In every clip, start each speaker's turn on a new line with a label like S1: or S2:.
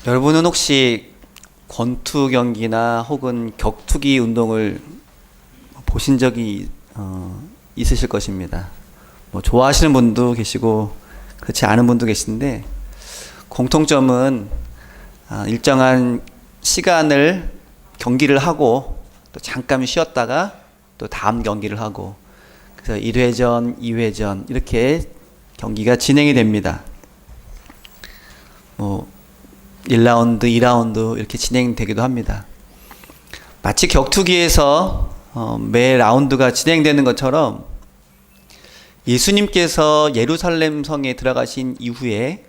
S1: 여러분은 혹시 권투 경기나 혹은 격투기 운동을 보신 적이 있으실 것입니다. 뭐 좋아하시는 분도 계시고 그렇지 않은 분도 계신데 공통점은 일정한 시간을 경기를 하고 또 잠깐 쉬었다가 또 다음 경기를 하고 그래서 1회전, 2회전 이렇게 경기가 진행이 됩니다. 뭐 1라운드, 2라운드 이렇게 진행되기도 합니다. 마치 격투기에서 매 라운드가 진행되는 것처럼 예수님께서 예루살렘 성에 들어가신 이후에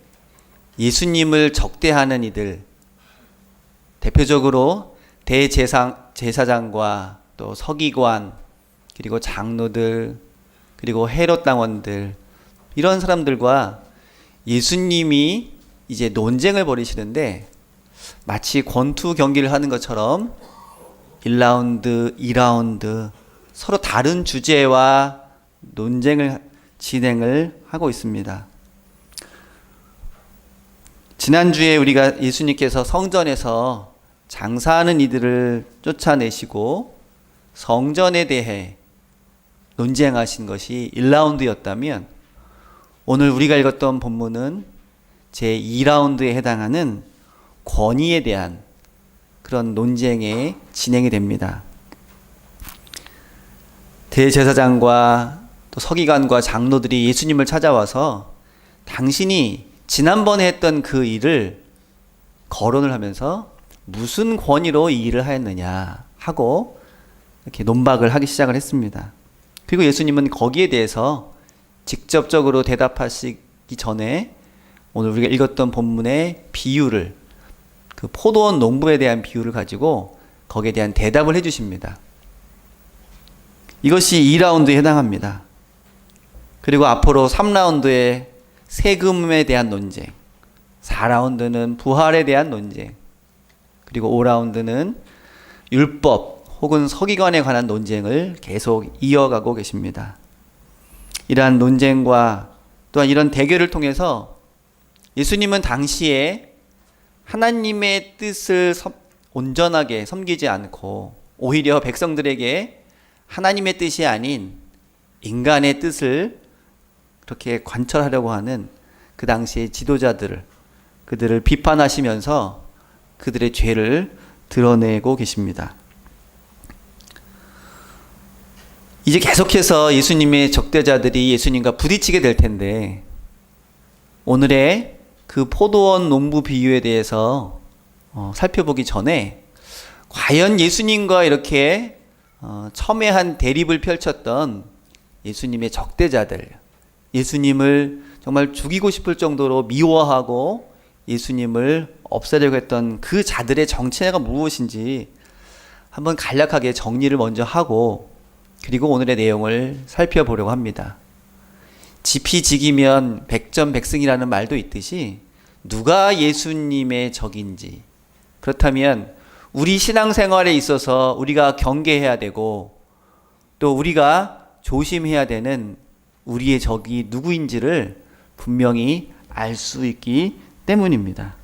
S1: 예수님을 적대하는 이들, 대표적으로 대제사장과 또 서기관, 그리고 장로들, 그리고 헤롯 당원들, 이런 사람들과 예수님이 이제 논쟁을 벌이시는데 마치 권투 경기를 하는 것처럼 1라운드, 2라운드 서로 다른 주제와 논쟁을 진행을 하고 있습니다. 지난주에 우리가 예수님께서 성전에서 장사하는 이들을 쫓아내시고 성전에 대해 논쟁하신 것이 1라운드였다면 오늘 우리가 읽었던 본문은 제2라운드에 해당하는 권위에 대한 그런 논쟁에 진행이 됩니다. 대제사장과 또 서기관과 장로들이 예수님을 찾아와서 당신이 지난번에 했던 그 일을 거론을 하면서 무슨 권위로 이 일을 하였느냐 하고 이렇게 논박을 하기 시작을 했습니다. 그리고 예수님은 거기에 대해서 직접적으로 대답하시기 전에 오늘 우리가 읽었던 본문의 비유를, 그 포도원 농부에 대한 비유를 가지고 거기에 대한 대답을 해주십니다. 이것이 2라운드에 해당합니다. 그리고 앞으로 3라운드에 세금에 대한 논쟁, 4라운드는 부활에 대한 논쟁, 그리고 5라운드는 율법 혹은 서기관에 관한 논쟁을 계속 이어가고 계십니다. 이러한 논쟁과 또한 이런 대결을 통해서 예수님은 당시에 하나님의 뜻을 온전하게 섬기지 않고 오히려 백성들에게 하나님의 뜻이 아닌 인간의 뜻을 그렇게 관철하려고 하는 그 당시의 그들을 비판하시면서 그들의 죄를 드러내고 계십니다. 이제 계속해서 예수님의 적대자들이 예수님과 부딪히게 될 텐데 오늘의 그 포도원 농부 비유에 대해서 살펴보기 전에 과연 예수님과 이렇게 첨예한 대립을 펼쳤던 예수님의 적대자들, 예수님을 정말 죽이고 싶을 정도로 미워하고 예수님을 없애려고 했던 그 자들의 정체가 무엇인지 한번 간략하게 정리를 먼저 하고 그리고 오늘의 내용을 살펴보려고 합니다. 지피지기면 백전백승이라는 말도 있듯이 누가 예수님의 적인지, 그렇다면 우리 신앙생활에 있어서 우리가 경계해야 되고 또 우리가 조심해야 되는 우리의 적이 누구인지를 분명히 알 수 있기 때문입니다.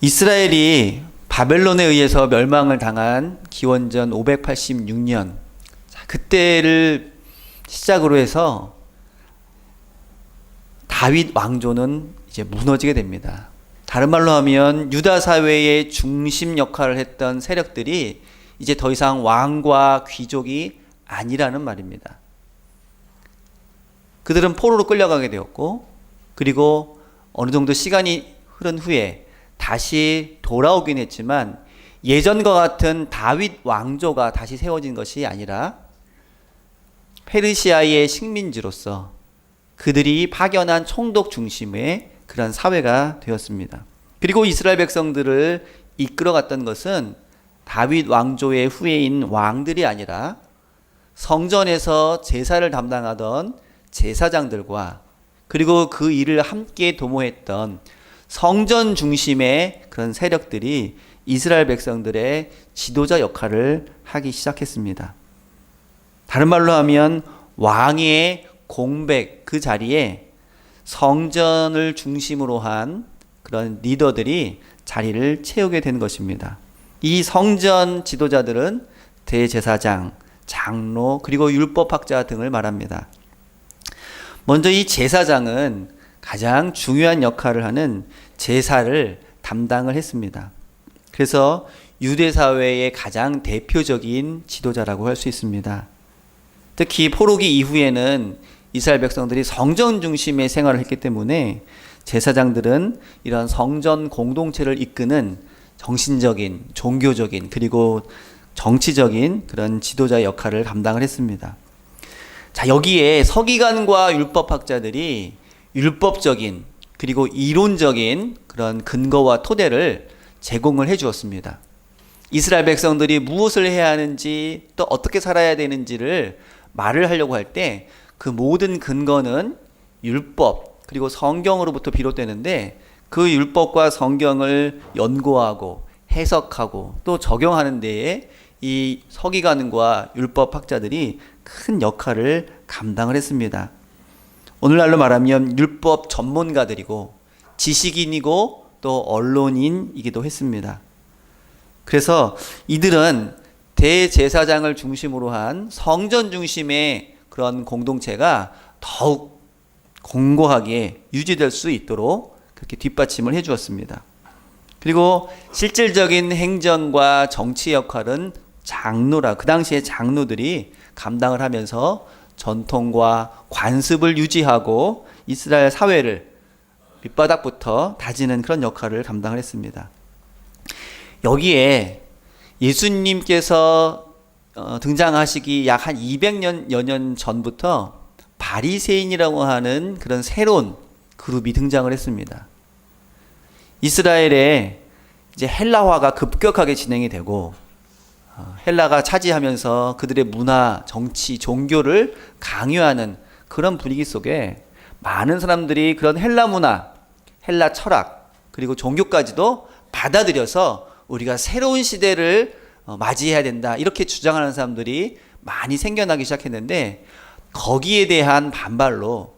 S1: 이스라엘이 바벨론에 의해서 멸망을 당한 기원전 586년, 그때를 시작으로 해서 다윗 왕조는 이제 무너지게 됩니다. 다른 말로 하면 유다 사회의 중심 역할을 했던 세력들이 이제 더 이상 왕과 귀족이 아니라는 말입니다. 그들은 포로로 끌려가게 되었고 그리고 어느 정도 시간이 흐른 후에 다시 돌아오긴 했지만 예전과 같은 다윗 왕조가 다시 세워진 것이 아니라 페르시아의 식민지로서 그들이 파견한 총독 중심의 그런 사회가 되었습니다. 그리고 이스라엘 백성들을 이끌어갔던 것은 다윗 왕조의 후예인 왕들이 아니라 성전에서 제사를 담당하던 제사장들과 그리고 그 일을 함께 도모했던 성전 중심의 그런 세력들이 이스라엘 백성들의 지도자 역할을 하기 시작했습니다. 다른 말로 하면 왕의 공백 그 자리에 성전을 중심으로 한 그런 리더들이 자리를 채우게 된 것입니다. 이 성전 지도자들은 대제사장, 장로, 그리고 율법학자 등을 말합니다. 먼저 이 제사장은 가장 중요한 역할을 하는 제사를 담당을 했습니다. 그래서 유대 사회의 가장 대표적인 지도자라고 할 수 있습니다. 특히 포로기 이후에는 이스라엘 백성들이 성전 중심의 생활을 했기 때문에 제사장들은 이런 성전 공동체를 이끄는 정신적인, 종교적인, 그리고 정치적인 그런 지도자 역할을 감당을 했습니다. 자, 여기에 서기관과 율법학자들이 율법적인 그리고 이론적인 그런 근거와 토대를 제공을 해 주었습니다. 이스라엘 백성들이 무엇을 해야 하는지 또 어떻게 살아야 되는지를 말을 하려고 할 때 그 모든 근거는 율법 그리고 성경으로부터 비롯되는데 그 율법과 성경을 연구하고 해석하고 또 적용하는 데에 이 서기관과 율법학자들이 큰 역할을 감당을 했습니다. 오늘날로 말하면 율법 전문가들이고 지식인이고 또 언론인이기도 했습니다. 그래서 이들은 대제사장을 중심으로 한 성전 중심의 그런 공동체가 더욱 공고하게 유지될 수 있도록 그렇게 뒷받침을 해 주었습니다. 그리고 실질적인 행정과 정치 역할은 장로라, 그 당시에 장로들이 감당을 하면서 전통과 관습을 유지하고 이스라엘 사회를 밑바닥부터 다지는 그런 역할을 감당을 했습니다. 여기에 예수님께서 등장하시기 약 한 200여 년 전부터 바리새인이라고 하는 그런 새로운 그룹이 등장을 했습니다. 이스라엘에 이제 헬라화가 급격하게 진행이 되고 헬라가 차지하면서 그들의 문화, 정치, 종교를 강요하는 그런 분위기 속에 많은 사람들이 그런 헬라 문화, 헬라 철학, 그리고 종교까지도 받아들여서 우리가 새로운 시대를 맞이해야 된다, 이렇게 주장하는 사람들이 많이 생겨나기 시작했는데 거기에 대한 반발로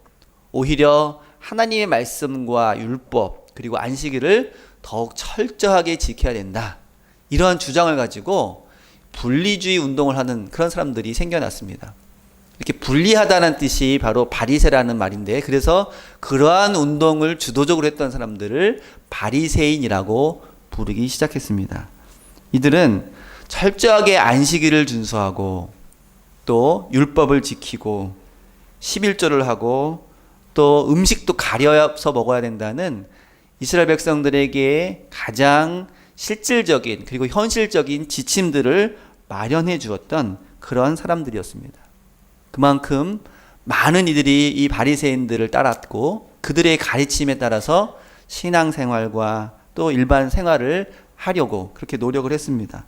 S1: 오히려 하나님의 말씀과 율법 그리고 안식일을 더욱 철저하게 지켜야 된다, 이러한 주장을 가지고 분리주의 운동을 하는 그런 사람들이 생겨났습니다. 이렇게 분리하다는 뜻이 바로 바리새라는 말인데, 그래서 그러한 운동을 주도적으로 했던 사람들을 바리새인이라고 부르기 시작했습니다. 이들은 철저하게 안식일을 준수하고 또 율법을 지키고 11조를 하고 또 음식도 가려서 먹어야 된다는 이스라엘 백성들에게 가장 실질적인 그리고 현실적인 지침들을 마련해 주었던 그런 사람들이었습니다. 그만큼 많은 이들이 이 바리새인들을 따랐고 그들의 가르침에 따라서 신앙생활과 또 일반 생활을 하려고 그렇게 노력을 했습니다.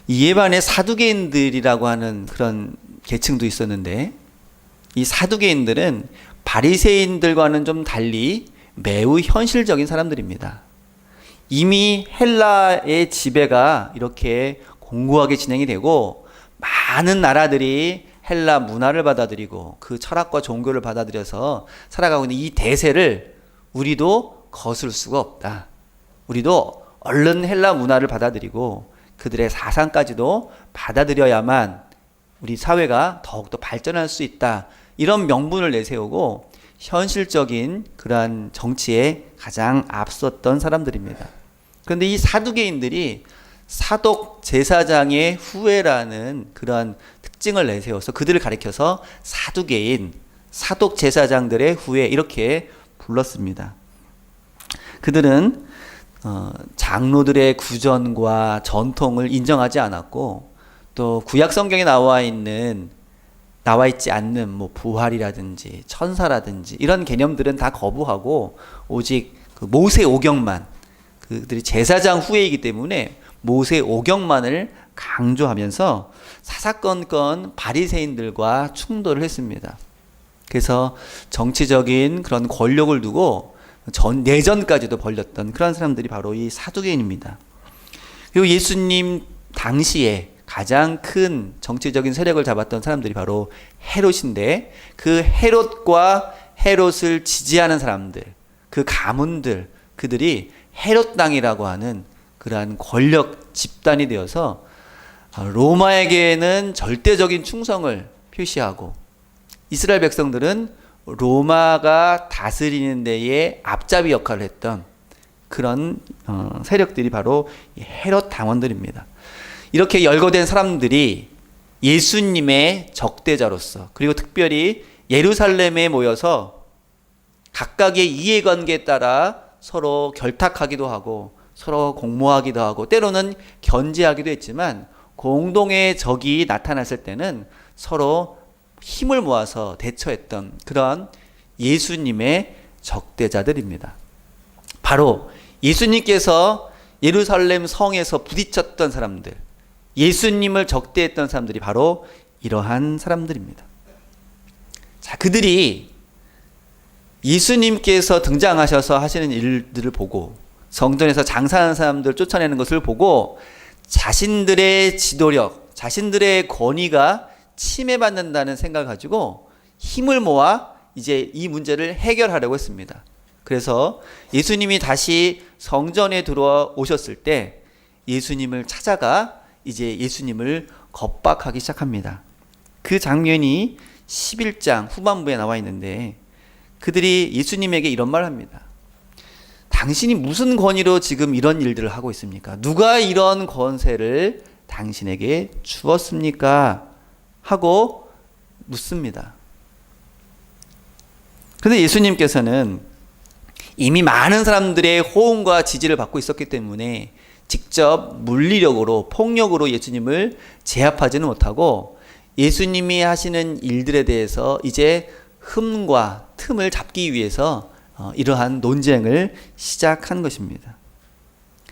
S1: 이에 반해 사두개인들이라고 하는 그런 계층도 있었는데, 이 사두개인들은 바리새인들과는 좀 달리 매우 현실적인 사람들입니다. 이미 헬라의 지배가 이렇게 공고하게 진행이 되고 많은 나라들이 헬라 문화를 받아들이고 그 철학과 종교를 받아들여서 살아가고 있는 이 대세를 우리도 거슬 수가 없다. 우리도 얼른 헬라 문화를 받아들이고 그들의 사상까지도 받아들여야만 우리 사회가 더욱더 발전할 수 있다, 이런 명분을 내세우고 현실적인 그러한 정치에 가장 앞섰던 사람들입니다. 그런데 이 사두개인들이 사독 제사장의 후예라는 그러한 특징을 내세워서 그들을 가리켜서 사두개인, 사독 제사장들의 후예, 이렇게 불렀습니다. 그들은 장로들의 구전과 전통을 인정하지 않았고 또 구약 성경에 나와 있지 않는 뭐 부활이라든지 천사라든지 이런 개념들은 다 거부하고 오직 그 모세 오경만, 그들이 제사장 후예이기 때문에 모세 오경만을 강조하면서 사사건건 바리새인들과 충돌을 했습니다. 그래서 정치적인 그런 권력을 두고 내전까지도 벌였던 그런 사람들이 바로 이 사두개인입니다. 그리고 예수님 당시에 가장 큰 정치적인 세력을 잡았던 사람들이 바로 헤롯인데, 그 헤롯과 헤롯을 지지하는 사람들, 그 가문들, 그들이 헤롯 당이라고 하는 그러한 권력 집단이 되어서 로마에게는 절대적인 충성을 표시하고 이스라엘 백성들은 로마가 다스리는 데에 앞잡이 역할을 했던 그런 세력들이 바로 헤롯 당원들입니다. 이렇게 열거된 사람들이 예수님의 적대자로서, 그리고 특별히 예루살렘에 모여서 각각의 이해관계에 따라 서로 결탁하기도 하고 서로 공모하기도 하고 때로는 견제하기도 했지만 공동의 적이 나타났을 때는 서로 힘을 모아서 대처했던 그런 예수님의 적대자들입니다. 바로 예수님께서 예루살렘 성에서 부딪혔던 사람들, 예수님을 적대했던 사람들이 바로 이러한 사람들입니다. 자, 그들이 예수님께서 등장하셔서 하시는 일들을 보고 성전에서 장사하는 사람들 쫓아내는 것을 보고 자신들의 지도력, 자신들의 권위가 침해받는다는 생각을 가지고 힘을 모아 이제 이 문제를 해결하려고 했습니다. 그래서 예수님이 다시 성전에 들어오셨을 때 예수님을 찾아가 이제 예수님을 겁박하기 시작합니다. 그 장면이 11장 후반부에 나와 있는데 그들이 예수님에게 이런 말을 합니다. 당신이 무슨 권위로 지금 이런 일들을 하고 있습니까? 누가 이런 권세를 당신에게 주었습니까? 하고 묻습니다. 그런데 예수님께서는 이미 많은 사람들의 호응과 지지를 받고 있었기 때문에 직접 물리력으로, 폭력으로 예수님을 제압하지는 못하고 예수님이 하시는 일들에 대해서 이제 흠과 틈을 잡기 위해서 이러한 논쟁을 시작한 것입니다.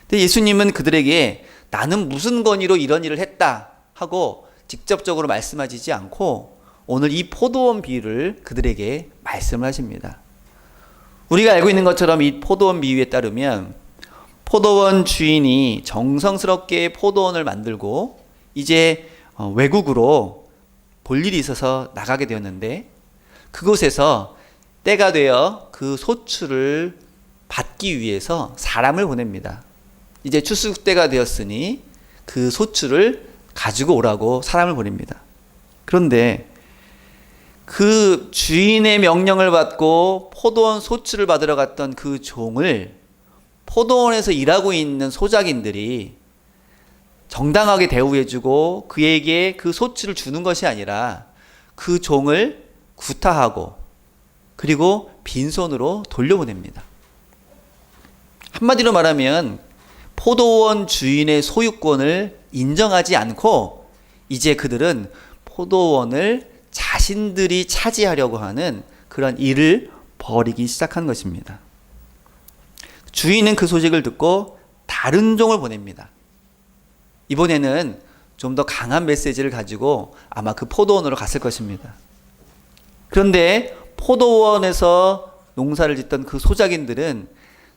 S1: 근데 예수님은 그들에게 나는 무슨 권위로 이런 일을 했다 하고 직접적으로 말씀하시지 않고 오늘 이 포도원 비유를 그들에게 말씀을 하십니다. 우리가 알고 있는 것처럼 이 포도원 비유에 따르면 포도원 주인이 정성스럽게 포도원을 만들고 이제 외국으로 볼 일이 있어서 나가게 되었는데 그곳에서 때가 되어 그 소출을 받기 위해서 사람을 보냅니다. 이제 추수 때가 되었으니 그 소출을 가지고 오라고 사람을 보냅니다. 그런데 그 주인의 명령을 받고 포도원 소출을 받으러 갔던 그 종을 포도원에서 일하고 있는 소작인들이 정당하게 대우해주고 그에게 그 소출을 주는 것이 아니라 그 종을 구타하고 그리고 빈손으로 돌려보냅니다. 한마디로 말하면 포도원 주인의 소유권을 인정하지 않고 이제 그들은 포도원을 자신들이 차지하려고 하는 그런 일을 벌이기 시작한 것입니다. 주인은 그 소식을 듣고 다른 종을 보냅니다. 이번에는 좀 더 강한 메시지를 가지고 아마 그 포도원으로 갔을 것입니다. 그런데 포도원에서 농사를 짓던 그 소작인들은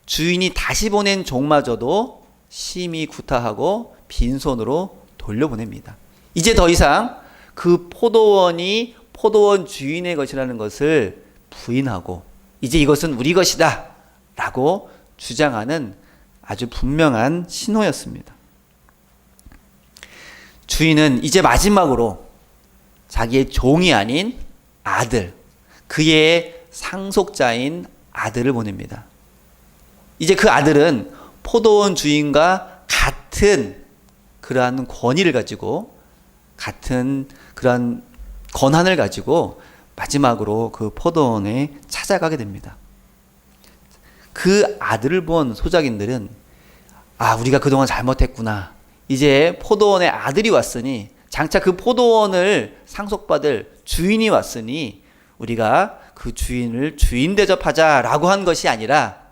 S1: 주인이 다시 보낸 종마저도 심히 구타하고 빈손으로 돌려보냅니다. 이제 더 이상 그 포도원이 포도원 주인의 것이라는 것을 부인하고 이제 이것은 우리 것이다 라고 주장하는 아주 분명한 신호였습니다. 주인은 이제 마지막으로 자기의 종이 아닌 아들, 그의 상속자인 아들을 보냅니다. 이제 그 아들은 포도원 주인과 같은 그러한 권위를 가지고 같은 그러한 권한을 가지고 마지막으로 그 포도원에 찾아가게 됩니다. 그 아들을 본 소작인들은 우리가 그동안 잘못했구나. 이제 포도원에 아들이 왔으니 장차 그 포도원을 상속받을 주인이 왔으니 우리가 그 주인을 주인 대접하자라고 한 것이 아니라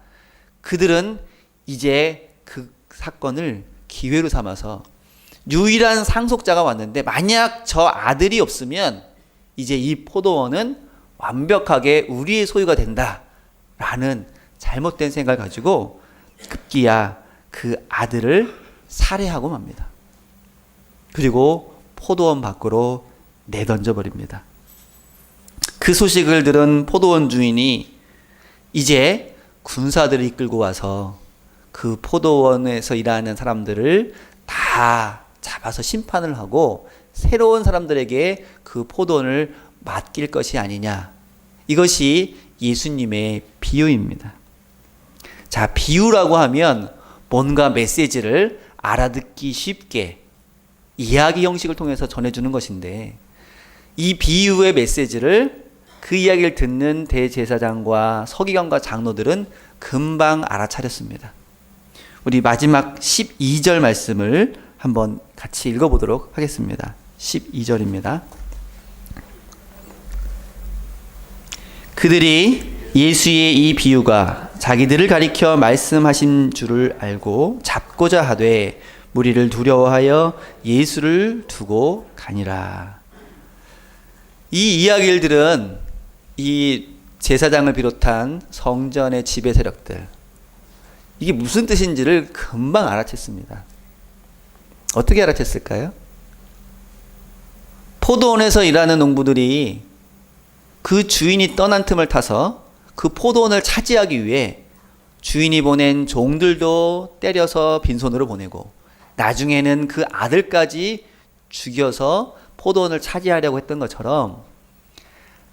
S1: 그들은 이제 그 사건을 기회로 삼아서 유일한 상속자가 왔는데 만약 저 아들이 없으면 이제 이 포도원은 완벽하게 우리의 소유가 된다라는 잘못된 생각을 가지고 급기야 그 아들을 살해하고 맙니다. 그리고 포도원 밖으로 내던져 버립니다. 그 소식을 들은 포도원 주인이 이제 군사들을 이끌고 와서 그 포도원에서 일하는 사람들을 다 잡아서 심판을 하고 새로운 사람들에게 그 포도원을 맡길 것이 아니냐. 이것이 예수님의 비유입니다. 자, 비유라고 하면 뭔가 메시지를 알아듣기 쉽게 이야기 형식을 통해서 전해주는 것인데, 이 비유의 메시지를 그 이야기를 듣는 대제사장과 서기관과 장로들은 금방 알아차렸습니다. 우리 마지막 12절 말씀을 한번 같이 읽어보도록 하겠습니다. 12절입니다. 그들이 예수의 이 비유가 자기들을 가리켜 말씀하신 줄을 알고 잡고자 하되 무리를 두려워하여 예수를 두고 가니라. 이 이야기를 들은 이 제사장을 비롯한 성전의 지배 세력들, 이게 무슨 뜻인지를 금방 알아챘습니다. 어떻게 알아챘을까요? 포도원에서 일하는 농부들이 그 주인이 떠난 틈을 타서 그 포도원을 차지하기 위해 주인이 보낸 종들도 때려서 빈손으로 보내고 나중에는 그 아들까지 죽여서 포도원을 차지하려고 했던 것처럼,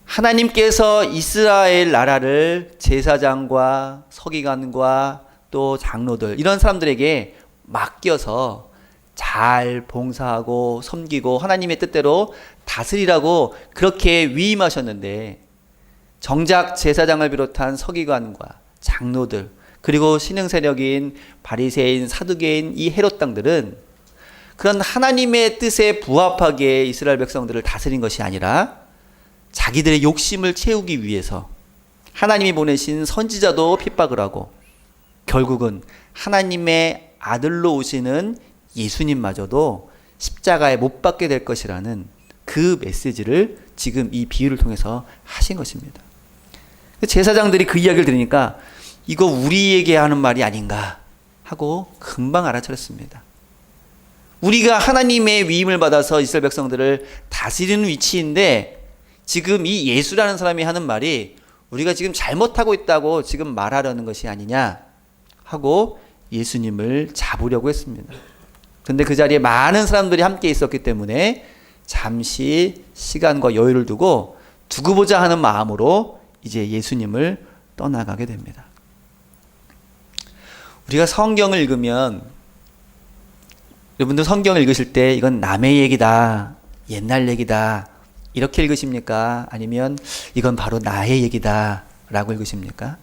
S1: 하나님께서 이스라엘 나라를 제사장과 서기관과 또 장로들, 이런 사람들에게 맡겨서 잘 봉사하고 섬기고 하나님의 뜻대로 다스리라고 그렇게 위임하셨는데, 정작 제사장을 비롯한 서기관과 장로들, 그리고 신흥 세력인 바리새인, 사두개인 이 헤롯 당들은 그런 하나님의 뜻에 부합하게 이스라엘 백성들을 다스린 것이 아니라 자기들의 욕심을 채우기 위해서 하나님이 보내신 선지자도 핍박을 하고 결국은 하나님의 아들로 오시는 예수님마저도 십자가에 못 박게 될 것이라는 그 메시지를 지금 이 비유를 통해서 하신 것입니다. 제사장들이 그 이야기를 들으니까 이거 우리에게 하는 말이 아닌가 하고 금방 알아차렸습니다. 우리가 하나님의 위임을 받아서 이스라엘 백성들을 다스리는 위치인데 지금 이 예수라는 사람이 하는 말이 우리가 지금 잘못하고 있다고 지금 말하려는 것이 아니냐 하고 예수님을 잡으려고 했습니다. 그런데 그 자리에 많은 사람들이 함께 있었기 때문에 잠시 시간과 여유를 두고 두고 보자 하는 마음으로 이제 예수님을 떠나가게 됩니다. 우리가 성경을 읽으면, 여러분들 성경을 읽으실 때 이건 남의 얘기다, 옛날 얘기다 이렇게 읽으십니까? 아니면 이건 바로 나의 얘기다 라고 읽으십니까?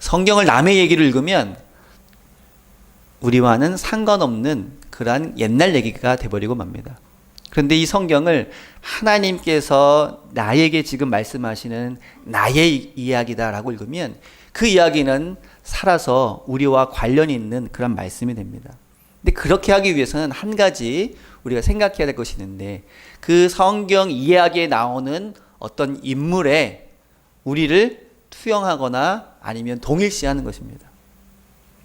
S1: 성경을 남의 얘기를 읽으면 우리와는 상관없는 그러한 옛날 얘기가 돼버리고 맙니다. 그런데 이 성경을 하나님께서 나에게 지금 말씀하시는 나의 이야기다라고 읽으면 그 이야기는 살아서 우리와 관련이 있는 그런 말씀이 됩니다. 근데 그렇게 하기 위해서는 한 가지 우리가 생각해야 될 것이 있는데, 그 성경 이야기에 나오는 어떤 인물에 우리를 투영하거나 아니면 동일시하는 것입니다.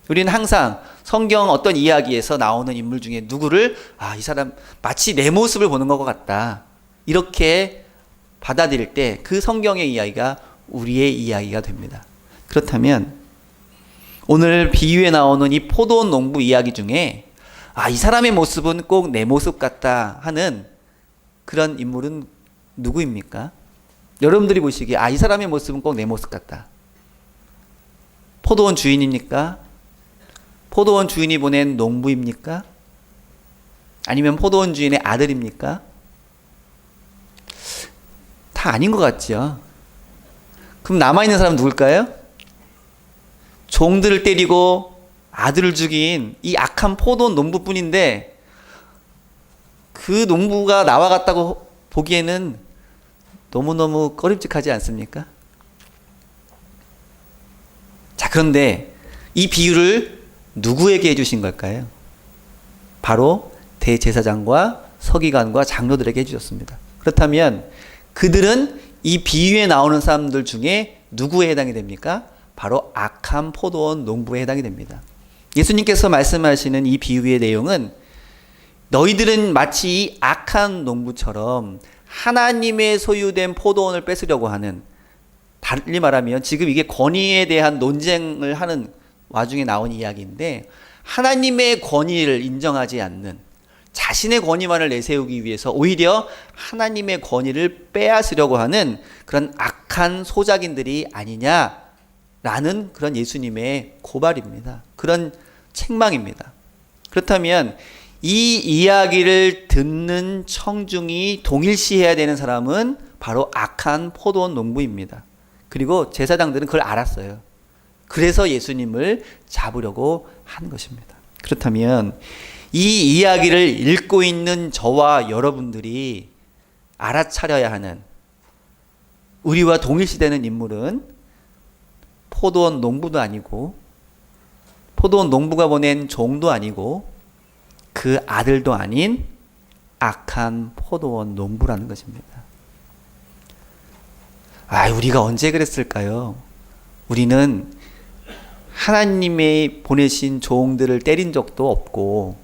S1: 우리는 항상 성경 어떤 이야기에서 나오는 인물 중에 누구를 이 사람 마치 내 모습을 보는 것 같다 이렇게 받아들일 때 그 성경의 이야기가 우리의 이야기가 됩니다. 그렇다면 오늘 비유에 나오는 이 포도원 농부 이야기 중에 이 사람의 모습은 꼭 내 모습 같다 하는 그런 인물은 누구입니까? 여러분들이 보시기에 이 사람의 모습은 꼭 내 모습 같다. 포도원 주인입니까? 포도원 주인이 보낸 농부입니까? 아니면 포도원 주인의 아들입니까? 다 아닌 것 같죠? 그럼 남아있는 사람은 누굴까요? 종들을 때리고 아들을 죽인 이 악한 포도원 농부뿐인데, 그 농부가 나와 같다고 보기에는 너무너무 꺼림칙하지 않습니까? 자, 그런데 이 비유를 누구에게 해주신 걸까요? 바로 대제사장과 서기관과 장로들에게 해주셨습니다. 그렇다면 그들은 이 비유에 나오는 사람들 중에 누구에 해당이 됩니까? 바로 악한 포도원 농부에 해당이 됩니다. 예수님께서 말씀하시는 이 비유의 내용은 너희들은 마치 이 악한 농부처럼 하나님의 소유된 포도원을 뺏으려고 하는 달리 말하면 지금 이게 권위에 대한 논쟁을 하는 와중에 나온 이야기인데, 하나님의 권위를 인정하지 않는, 자신의 권위만을 내세우기 위해서 오히려 하나님의 권위를 빼앗으려고 하는 그런 악한 소작인들이 아니냐라는 그런 예수님의 고발입니다. 그런 책망입니다. 그렇다면 이 이야기를 듣는 청중이 동일시해야 되는 사람은 바로 악한 포도원 농부입니다. 그리고 제사장들은 그걸 알았어요. 그래서 예수님을 잡으려고 한 것입니다. 그렇다면 이 이야기를 읽고 있는 저와 여러분들이 알아차려야 하는, 우리와 동일시되는 인물은 포도원 농부도 아니고, 포도원 농부가 보낸 종도 아니고, 그 아들도 아닌 악한 포도원 농부라는 것입니다. 우리가 언제 그랬을까요? 우리는 하나님이 보내신 종들을 때린 적도 없고,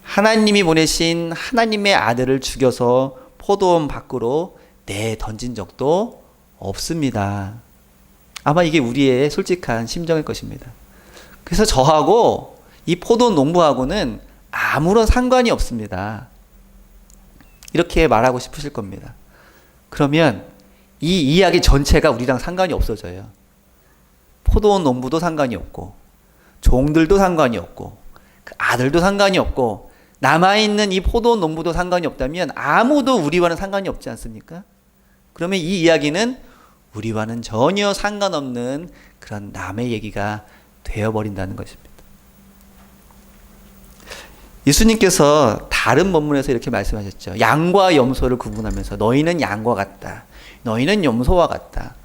S1: 하나님이 보내신 하나님의 아들을 죽여서 포도원 밖으로 내던진 적도 없습니다. 아마 이게 우리의 솔직한 심정일 것입니다. 그래서 저하고 이 포도원 농부하고는 아무런 상관이 없습니다. 이렇게 말하고 싶으실 겁니다. 그러면 이 이야기 전체가 우리랑 상관이 없어져요. 포도원 농부도 상관이 없고, 종들도 상관이 없고, 그 아들도 상관이 없고, 남아있는 이 포도원 농부도 상관이 없다면 아무도 우리와는 상관이 없지 않습니까? 그러면 이 이야기는 우리와는 전혀 상관없는 그런 남의 얘기가 되어버린다는 것입니다. 예수님께서 다른 본문에서 이렇게 말씀하셨죠. 양과 염소를 구분하면서 너희는 양과 같다, 너희는 염소와 같다.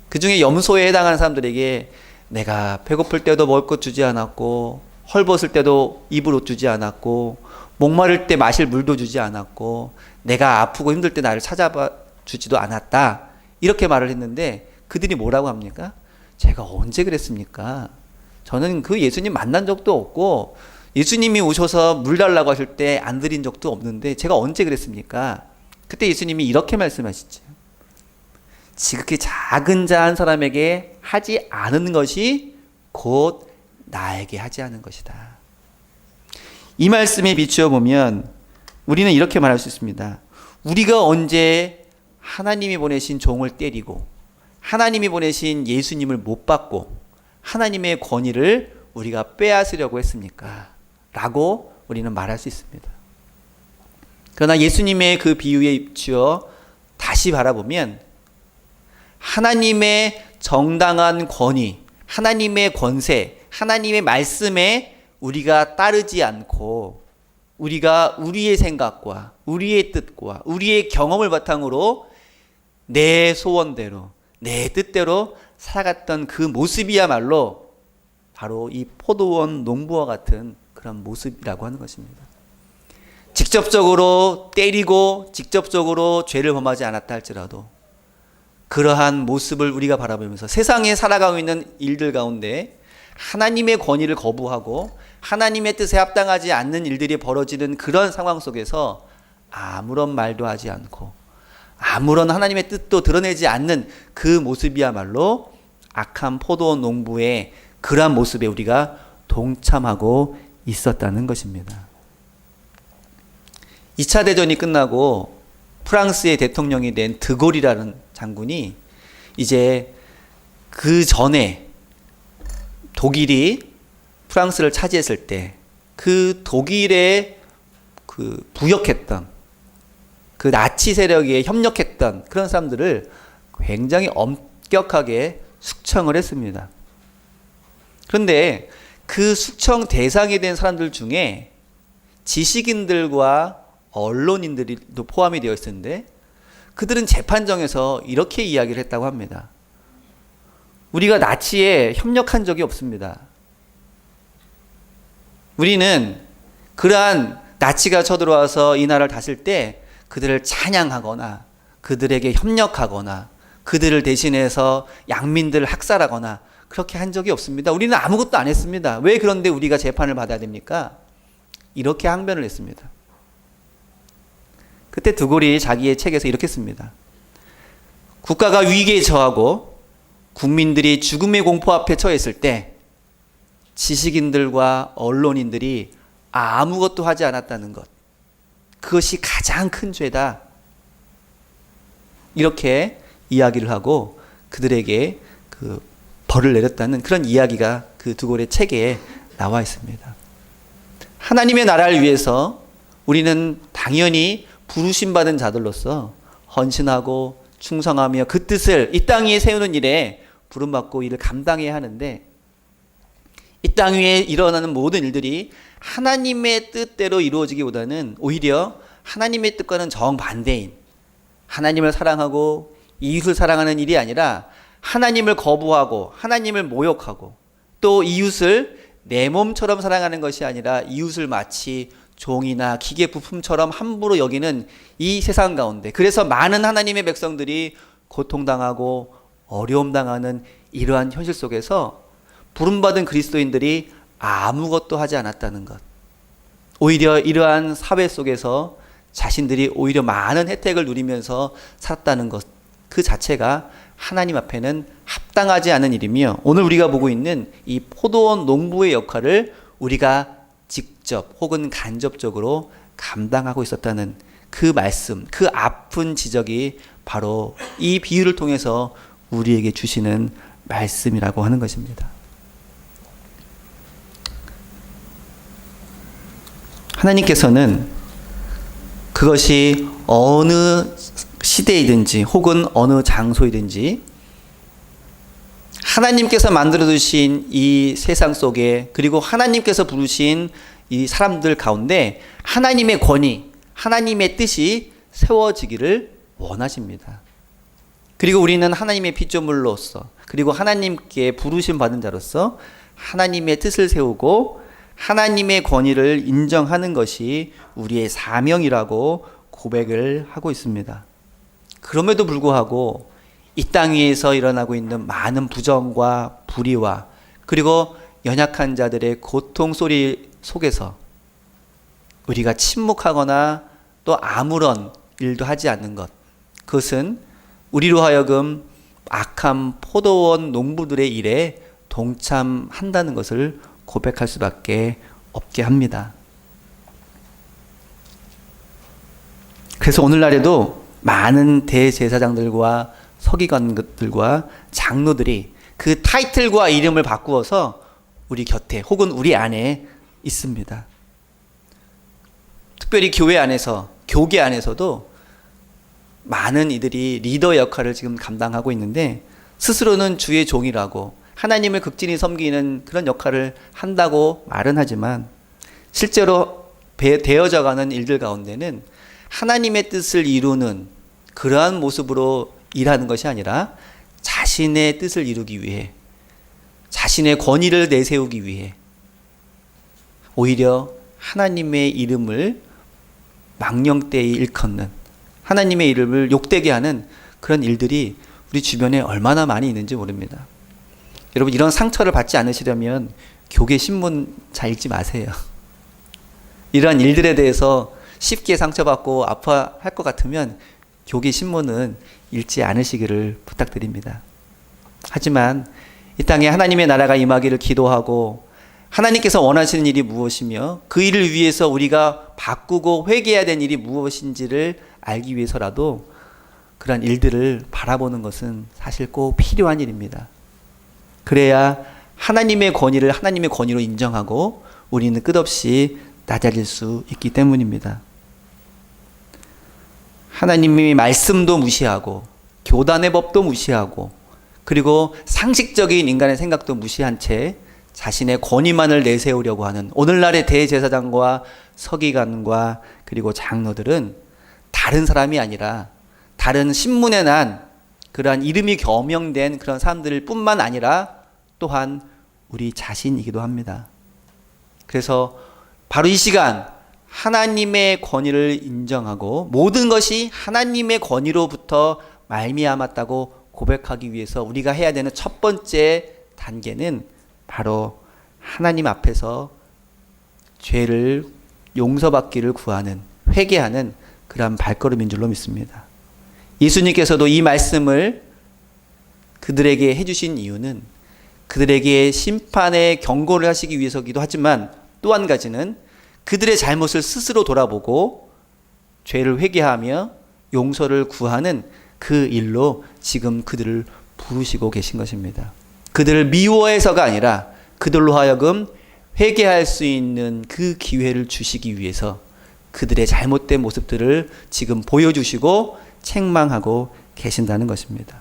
S1: 그 중에 염소에 해당하는 사람들에게 내가 배고플 때도 먹을 것 주지 않았고, 헐벗을 때도 입을 옷 주지 않았고, 목마를 때 마실 물도 주지 않았고, 내가 아프고 힘들 때 나를 찾아봐 주지도 않았다. 이렇게 말을 했는데 그들이 뭐라고 합니까? 제가 언제 그랬습니까? 저는 그 예수님 만난 적도 없고, 예수님이 오셔서 물 달라고 하실 때 안 드린 적도 없는데 제가 언제 그랬습니까? 그때 예수님이 이렇게 말씀하시죠. 지극히 작은 자 한 사람에게 하지 않은 것이 곧 나에게 하지 않은 것이다. 이 말씀에 비추어 보면 우리는 이렇게 말할 수 있습니다. 우리가 언제 하나님이 보내신 종을 때리고, 하나님이 보내신 예수님을 못 받고, 하나님의 권위를 우리가 빼앗으려고 했습니까? 라고 우리는 말할 수 있습니다. 그러나 예수님의 그 비유에 비추어 다시 바라보면 하나님의 정당한 권위, 하나님의 권세, 하나님의 말씀에 우리가 따르지 않고, 우리가 우리의 생각과 우리의 뜻과 우리의 경험을 바탕으로 내 소원대로, 내 뜻대로 살아갔던 그 모습이야말로 바로 이 포도원 농부와 같은 그런 모습이라고 하는 것입니다. 직접적으로 때리고 직접적으로 죄를 범하지 않았다 할지라도 그러한 모습을 우리가 바라보면서 세상에 살아가고 있는 일들 가운데 하나님의 권위를 거부하고 하나님의 뜻에 합당하지 않는 일들이 벌어지는 그런 상황 속에서 아무런 말도 하지 않고 아무런 하나님의 뜻도 드러내지 않는 그 모습이야말로 악한 포도원 농부의 그러한 모습에 우리가 동참하고 있었다는 것입니다. 2차 대전이 끝나고 프랑스의 대통령이 된 드골이라는 장군이 이제 그 전에 독일이 프랑스를 차지했을 때 그 독일에 그 부역했던 그 나치 세력에 협력했던 그런 사람들을 굉장히 엄격하게 숙청을 했습니다. 그런데 그 숙청 대상이 된 사람들 중에 지식인들과 언론인들도 포함이 되어 있었는데 그들은 재판정에서 이렇게 이야기를 했다고 합니다. 우리가 나치에 협력한 적이 없습니다. 우리는 그러한 나치가 쳐들어와서 이 나라를 다스릴 때 그들을 찬양하거나 그들에게 협력하거나 그들을 대신해서 양민들을 학살하거나 그렇게 한 적이 없습니다. 우리는 아무것도 안 했습니다. 왜 그런데 우리가 재판을 받아야 됩니까? 이렇게 항변을 했습니다. 그때 드골이 자기의 책에서 이렇게 씁니다. 국가가 위기에 처하고 국민들이 죽음의 공포 앞에 처했을 때 지식인들과 언론인들이 아무것도 하지 않았다는 것. 그것이 가장 큰 죄다. 이렇게 이야기를 하고 그들에게 그 벌을 내렸다는 그런 이야기가 그 두 권의 책에 나와 있습니다. 하나님의 나라를 위해서 우리는 당연히 부르심 받은 자들로서 헌신하고 충성하며 그 뜻을 이 땅 위에 세우는 일에 부름받고 이를 감당해야 하는데, 이 땅 위에 일어나는 모든 일들이 하나님의 뜻대로 이루어지기보다는 오히려 하나님의 뜻과는 정반대인, 하나님을 사랑하고 이웃을 사랑하는 일이 아니라 하나님을 거부하고 하나님을 모욕하고 또 이웃을 내 몸처럼 사랑하는 것이 아니라 이웃을 마치 종이나 기계 부품처럼 함부로 여기는 이 세상 가운데, 그래서 많은 하나님의 백성들이 고통당하고 어려움당하는 이러한 현실 속에서 부름받은 그리스도인들이 아무것도 하지 않았다는 것. 오히려 이러한 사회 속에서 자신들이 오히려 많은 혜택을 누리면서 살았다는 것, 그 자체가 하나님 앞에는 합당하지 않은 일이며, 오늘 우리가 보고 있는 이 포도원 농부의 역할을 우리가 직접 혹은 간접적으로 감당하고 있었다는 그 말씀, 그 아픈 지적이 바로 이 비유를 통해서 우리에게 주시는 말씀이라고 하는 것입니다. 하나님께서는 그것이 어느 시대이든지 혹은 어느 장소이든지 하나님께서 만들어주신 이 세상 속에, 그리고 하나님께서 부르신 이 사람들 가운데 하나님의 권위, 하나님의 뜻이 세워지기를 원하십니다. 그리고 우리는 하나님의 피조물로서, 그리고 하나님께 부르심 받은 자로서 하나님의 뜻을 세우고 하나님의 권위를 인정하는 것이 우리의 사명이라고 고백을 하고 있습니다. 그럼에도 불구하고 이 땅 위에서 일어나고 있는 많은 부정과 불의와 그리고 연약한 자들의 고통 소리 속에서 우리가 침묵하거나 또 아무런 일도 하지 않는 것, 그것은 우리로 하여금 악한 포도원 농부들의 일에 동참한다는 것을 고백할 수밖에 없게 합니다. 그래서 오늘날에도 많은 대제사장들과 서기관들과 장로들이 그 타이틀과 이름을 바꾸어서 우리 곁에 혹은 우리 안에 있습니다. 특별히 교회 안에서, 교계 안에서도 많은 이들이 리더 역할을 지금 감당하고 있는데, 스스로는 주의 종이라고 하나님을 극진히 섬기는 그런 역할을 한다고 말은 하지만 실제로 되어져가는 일들 가운데는 하나님의 뜻을 이루는 그러한 모습으로 일하는 것이 아니라 자신의 뜻을 이루기 위해, 자신의 권위를 내세우기 위해 오히려 하나님의 이름을 망령되이 일컫는, 하나님의 이름을 욕되게 하는 그런 일들이 우리 주변에 얼마나 많이 있는지 모릅니다. 여러분, 이런 상처를 받지 않으시려면 교계 신문 잘 읽지 마세요. 이러한 일들에 대해서 쉽게 상처받고 아파할 것 같으면 교계 신문은 읽지 않으시기를 부탁드립니다. 하지만 이 땅에 하나님의 나라가 임하기를 기도하고 하나님께서 원하시는 일이 무엇이며 그 일을 위해서 우리가 바꾸고 회개해야 되는 일이 무엇인지를 알기 위해서라도 그러한 일들을 바라보는 것은 사실 꼭 필요한 일입니다. 그래야 하나님의 권위를 하나님의 권위로 인정하고 우리는 끝없이 낮아질 수 있기 때문입니다. 하나님의 말씀도 무시하고 교단의 법도 무시하고 그리고 상식적인 인간의 생각도 무시한 채 자신의 권위만을 내세우려고 하는 오늘날의 대제사장과 서기관과 그리고 장로들은 다른 사람이 아니라 다른 신문에 난 그러한 이름이 겸용된 그런 사람들 뿐만 아니라 또한 우리 자신이기도 합니다. 그래서 바로 이 시간 하나님의 권위를 인정하고 모든 것이 하나님의 권위로부터 말미암았다고 고백하기 위해서 우리가 해야 되는 첫 번째 단계는 바로 하나님 앞에서 죄를 용서받기를 구하는, 회개하는 그러한 발걸음인 줄로 믿습니다. 예수님께서도 이 말씀을 그들에게 해주신 이유는 그들에게 심판의 경고를 하시기 위해서기도 하지만 또 한 가지는 그들의 잘못을 스스로 돌아보고 죄를 회개하며 용서를 구하는 그 일로 지금 그들을 부르시고 계신 것입니다. 그들을 미워해서가 아니라 그들로 하여금 회개할 수 있는 그 기회를 주시기 위해서 그들의 잘못된 모습들을 지금 보여주시고 책망하고 계신다는 것입니다.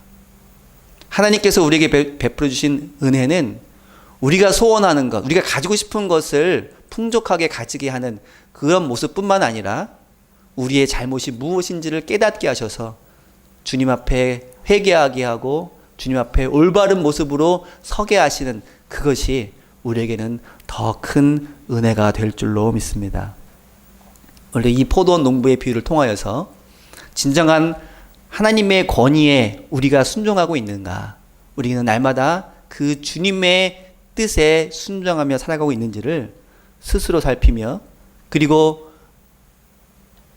S1: 하나님께서 우리에게 베풀어 주신 은혜는 우리가 소원하는 것, 우리가 가지고 싶은 것을 풍족하게 가지게 하는 그런 모습뿐만 아니라 우리의 잘못이 무엇인지를 깨닫게 하셔서 주님 앞에 회개하게 하고 주님 앞에 올바른 모습으로 서게 하시는 그것이 우리에게는 더 큰 은혜가 될 줄로 믿습니다. 원래 이 포도원 농부의 비유를 통하여서 진정한 하나님의 권위에 우리가 순종하고 있는가, 우리는 날마다 그 주님의 뜻에 순종하며 살아가고 있는지를 스스로 살피며, 그리고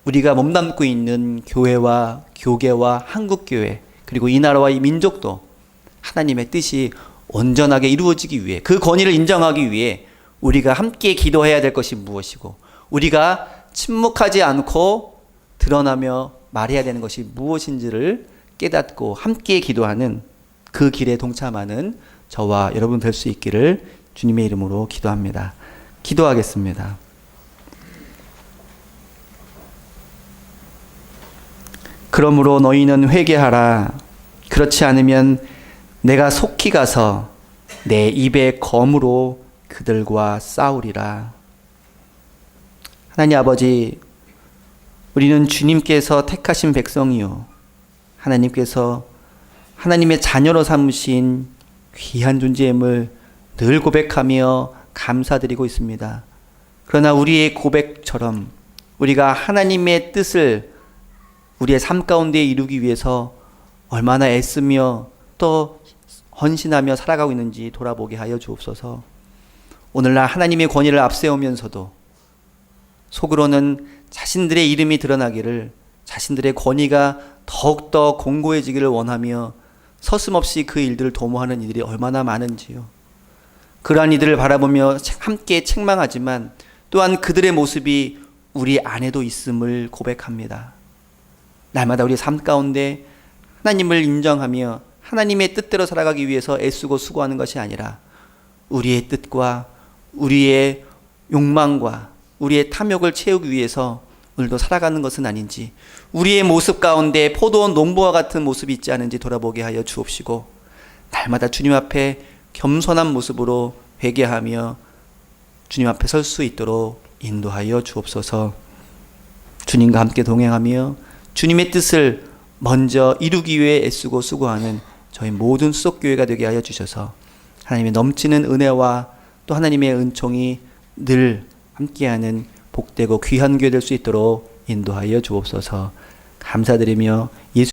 S1: 우리가 몸담고 있는 교회와 교계와 한국교회, 그리고 이 나라와 이 민족도 하나님의 뜻이 온전하게 이루어지기 위해, 그 권위를 인정하기 위해 우리가 함께 기도해야 될 것이 무엇이고, 우리가 침묵하지 않고 드러나며 말해야 되는 것이 무엇인지를 깨닫고 함께 기도하는 그 길에 동참하는 저와 여러분 될 수 있기를 주님의 이름으로 기도합니다. 기도하겠습니다. 그러므로 너희는 회개하라. 그렇지 않으면 내가 속히 가서 내 입의 검으로 그들과 싸우리라. 하나님 아버지, 우리는 주님께서 택하신 백성이요, 하나님께서 하나님의 자녀로 삼으신 귀한 존재임을 늘 고백하며 감사드리고 있습니다. 그러나 우리의 고백처럼 우리가 하나님의 뜻을 우리의 삶 가운데 이루기 위해서 얼마나 애쓰며 또 헌신하며 살아가고 있는지 돌아보게 하여 주옵소서. 오늘날 하나님의 권위를 앞세우면서도 속으로는 자신들의 이름이 드러나기를, 자신들의 권위가 더욱더 공고해지기를 원하며 서슴없이 그 일들을 도모하는 이들이 얼마나 많은지요. 그러한 이들을 바라보며 함께 책망하지만 또한 그들의 모습이 우리 안에도 있음을 고백합니다. 날마다 우리 삶 가운데 하나님을 인정하며 하나님의 뜻대로 살아가기 위해서 애쓰고 수고하는 것이 아니라 우리의 뜻과 우리의 욕망과 우리의 탐욕을 채우기 위해서 오늘도 살아가는 것은 아닌지, 우리의 모습 가운데 포도원 농부와 같은 모습이 있지 않은지 돌아보게 하여 주옵시고, 날마다 주님 앞에 겸손한 모습으로 회개하며 주님 앞에 설 수 있도록 인도하여 주옵소서. 주님과 함께 동행하며 주님의 뜻을 먼저 이루기 위해 애쓰고 수고하는 저희 모든 수석교회가 되게 하여 주셔서 하나님의 넘치는 은혜와 또 하나님의 은총이 늘 함께하는 복되고 귀한 교회 될 수 있도록 인도하여 주옵소서. 감사드리며 예수